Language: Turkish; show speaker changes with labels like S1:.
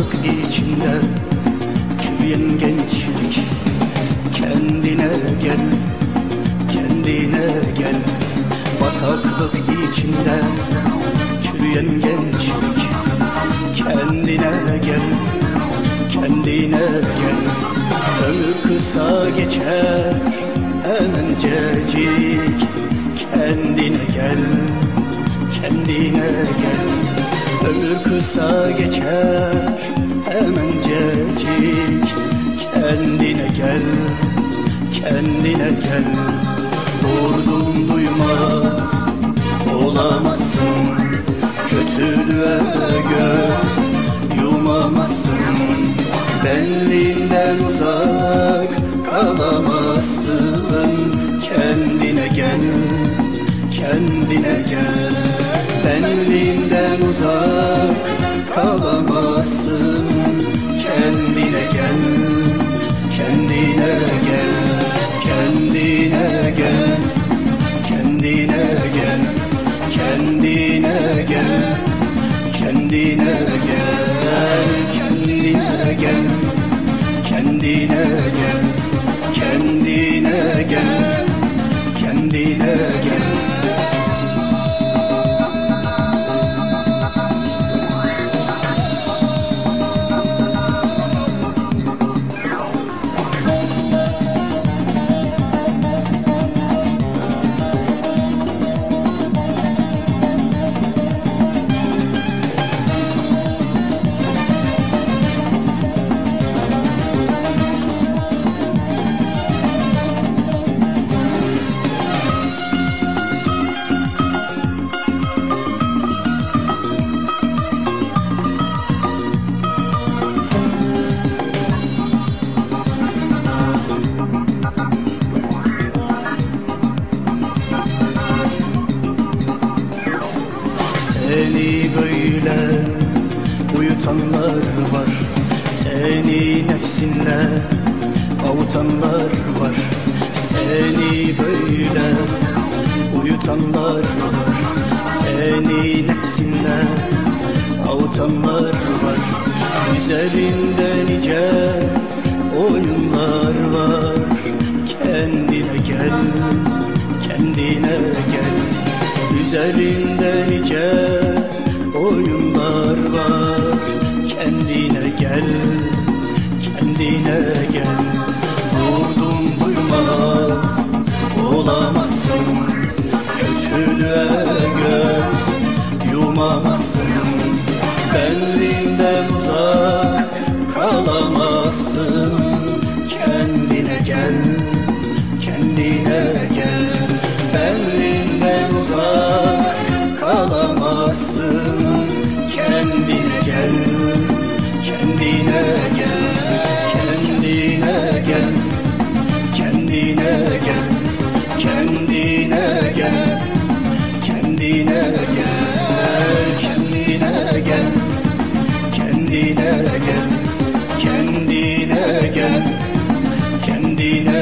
S1: Bataklık içinde çürüyen gençlik, kendine gel, kendine gel. Bataklık içinde çürüyen gençlik, kendine gel, kendine gel. Ömür kısa geçer hemencecik, kendine gel, kendine gel. Ömür kısa geçer hemencecik, kendine gel, kendine gel. Vurdum duymaz olamazsın, kötülüğe göz yumamazsın. Benliğinden uzak kalamazsın, kendine gel, kendine gel. Benliğinden uzak kalamazsın, kendine gel, kendine gel, kendine gel, kendine gel, kendine gel, kendine gel, kendine gel, kendine gel, kendine gel, kendine gel. Seni böyle uyutanlar var, seni nefsinle avutanlar var. Seni böyle uyutanlar var, seni nefsinle avutanlar var. Üzerinde nice oyunlar var, kendine gel, kendine gel. Üzerinde nice oyunlar var, kendine gel, kendine gel. Vurdum duymaz olamazsın, kötülüğe göz yumamazsın. Benliğinden uzak kalamazsın, kendine gel, kendine gel. Benliğinden uzak kalamazsın, kendine gel, kendine gel, kendine gel, kendine gel, kendine gel, kendine gel, kendine gel, kendine gel, kendine gel, kendine